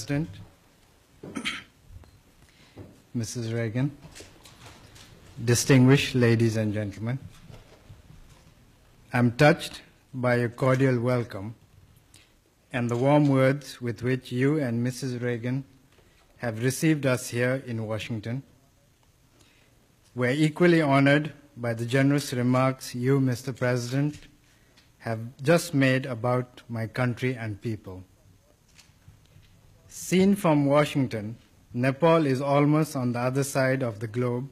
President, Mrs. Reagan, distinguished ladies and gentlemen, I'm touched by your cordial welcome and the warm words with which you and Mrs. Reagan have received us here in Washington. We're equally honored by the generous remarks you, Mr. President, have just made about my country and people. Seen from Washington, Nepal is almost on the other side of the globe,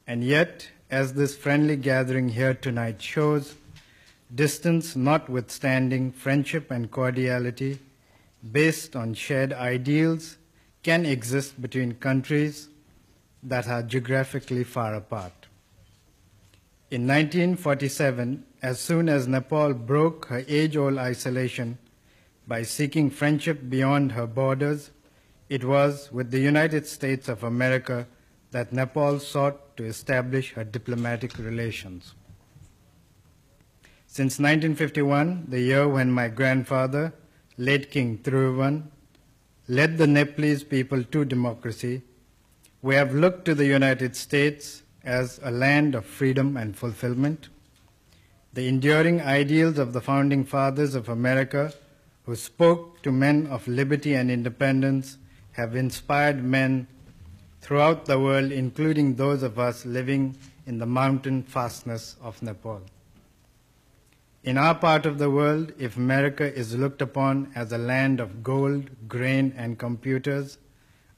and yet, as this friendly gathering here tonight shows, distance notwithstanding, friendship and cordiality based on shared ideals can exist between countries that are geographically far apart. In 1947, as soon as Nepal broke her age-old isolation by seeking friendship beyond her borders, it was with the United States of America that Nepal sought to establish her diplomatic relations. Since 1951, the year when my grandfather, late King Thiruvan, led the Nepalese people to democracy, we have looked to the United States as a land of freedom and fulfillment. The enduring ideals of the founding fathers of America, who spoke to men of liberty and independence, have inspired men throughout the world, including those of us living in the mountain fastness of Nepal. In our part of the world, if America is looked upon as a land of gold, grain, and computers,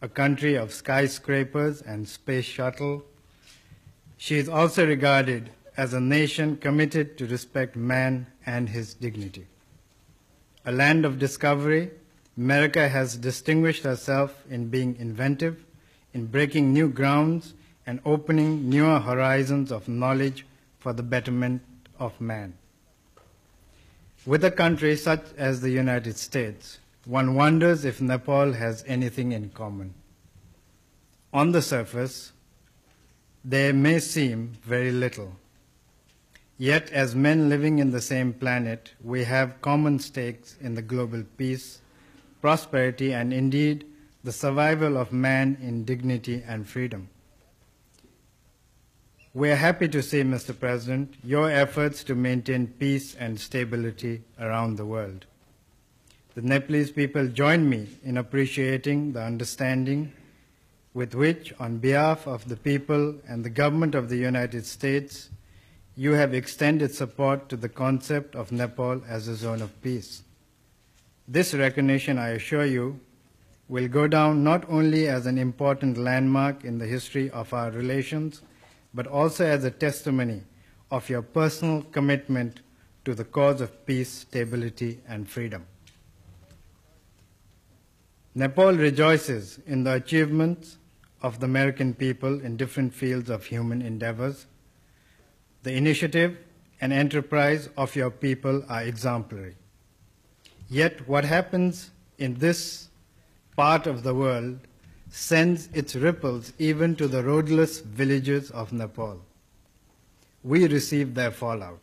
a country of skyscrapers and space shuttle, she is also regarded as a nation committed to respect man and his dignity. A land of discovery, America has distinguished herself in being inventive, in breaking new grounds, and opening newer horizons of knowledge for the betterment of man. With a country such as the United States, one wonders if Nepal has anything in common. On the surface, there may seem very little. Yet, as men living in the same planet, we have common stakes in the global peace, prosperity, and indeed the survival of man in dignity and freedom. We are happy to see, Mr. President, your efforts to maintain peace and stability around the world. The Nepalese people join me in appreciating the understanding with which, on behalf of the people and the government of the United States, you have extended support to the concept of Nepal as a zone of peace. This recognition, I assure you, will go down not only as an important landmark in the history of our relations, but also as a testimony of your personal commitment to the cause of peace, stability, and freedom. Nepal rejoices in the achievements of the American people in different fields of human endeavors. The initiative and enterprise of your people are exemplary. Yet what happens in this part of the world sends its ripples even to the roadless villages of Nepal. We receive their fallout.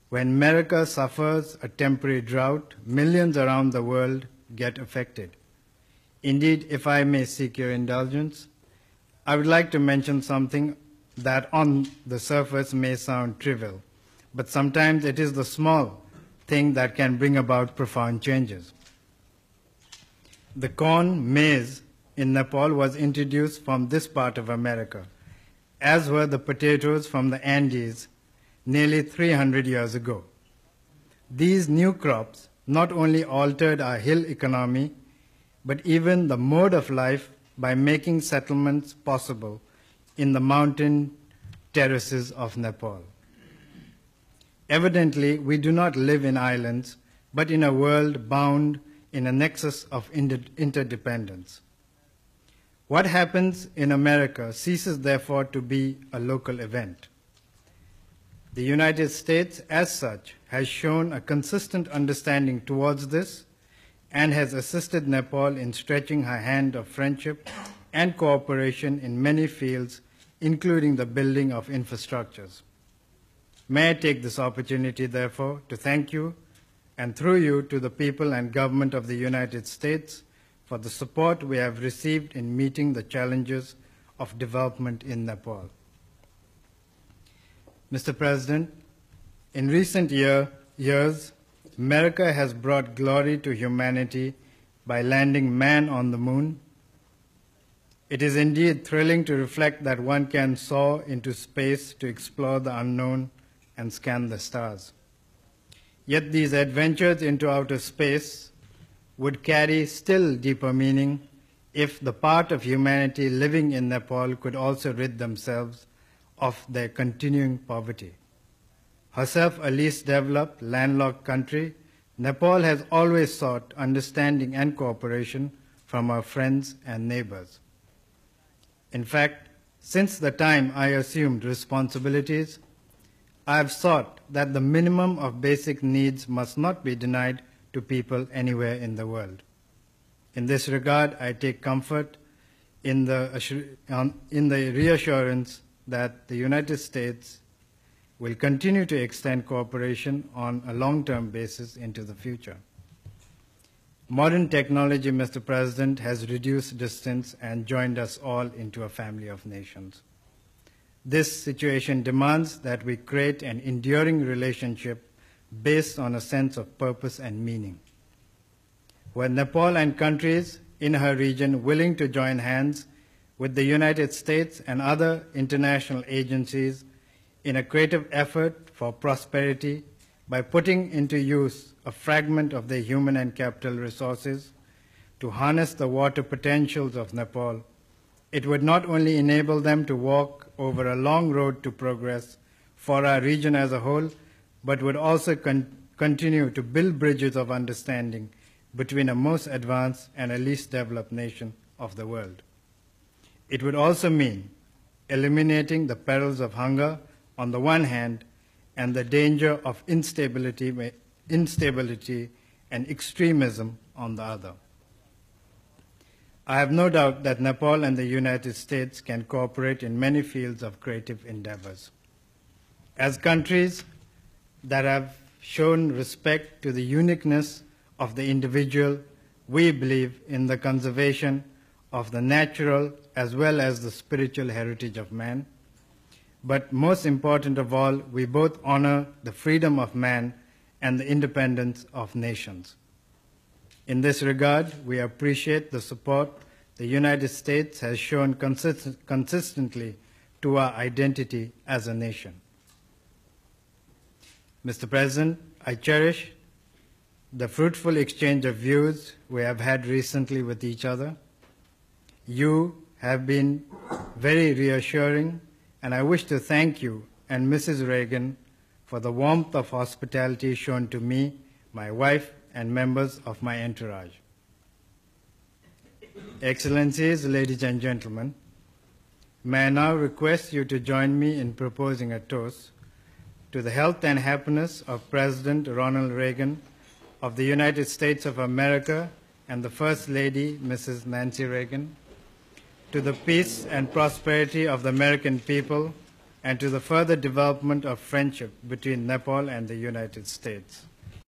When America suffers a temporary drought, millions around the world get affected. Indeed, if I may seek your indulgence, I would like to mention something that on the surface may sound trivial, but sometimes it is the small thing that can bring about profound changes. The corn, maize, in Nepal was introduced from this part of America, as were the potatoes from the Andes nearly 300 years ago. These new crops not only altered our hill economy, but even the mode of life by making settlements possible in the mountain terraces of Nepal. Evidently, we do not live in islands, but in a world bound in a nexus of interdependence. What happens in America ceases, therefore, to be a local event. The United States, as such, has shown a consistent understanding towards this and has assisted Nepal in stretching her hand of friendship and cooperation in many fields, including the building of infrastructures. May I take this opportunity, therefore, to thank you, and through you to the people and government of the United States for the support we have received in meeting the challenges of development in Nepal. Mr. President, in recent years, America has brought glory to humanity by landing man on the moon. It is indeed thrilling to reflect that one can soar into space to explore the unknown and scan the stars. Yet these adventures into outer space would carry still deeper meaning if the part of humanity living in Nepal could also rid themselves of their continuing poverty. Herself a least developed, landlocked country, Nepal has always sought understanding and cooperation from our friends and neighbors. In fact, since the time I assumed responsibilities, I have sought that the minimum of basic needs must not be denied to people anywhere in the world. In this regard, I take comfort in the reassurance that the United States will continue to extend cooperation on a long-term basis into the future. Modern technology, Mr. President, has reduced distance and joined us all into a family of nations. This situation demands that we create an enduring relationship based on a sense of purpose and meaning. Were Nepal and countries in her region willing to join hands with the United States and other international agencies in a creative effort for prosperity by putting into use a fragment of their human and capital resources to harness the water potentials of Nepal, it would not only enable them to walk over a long road to progress for our region as a whole, but would also continue to build bridges of understanding between a most advanced and a least developed nation of the world. It would also mean eliminating the perils of hunger on the one hand and the danger of instability and extremism on the other. I have no doubt that Nepal and the United States can cooperate in many fields of creative endeavors. As countries that have shown respect to the uniqueness of the individual, we believe in the conservation of the natural as well as the spiritual heritage of man. But most important of all, we both honor the freedom of man and the independence of nations. In this regard, we appreciate the support the United States has shown consistently to our identity as a nation. Mr. President, I cherish the fruitful exchange of views we have had recently with each other. You have been very reassuring, and I wish to thank you and Mrs. Reagan for the warmth of hospitality shown to me, my wife, and members of my entourage. Excellencies, ladies and gentlemen, may I now request you to join me in proposing a toast to the health and happiness of President Ronald Reagan of the United States of America and the First Lady, Mrs. Nancy Reagan, to the peace and prosperity of the American people, and to the further development of friendship between Nepal and the United States.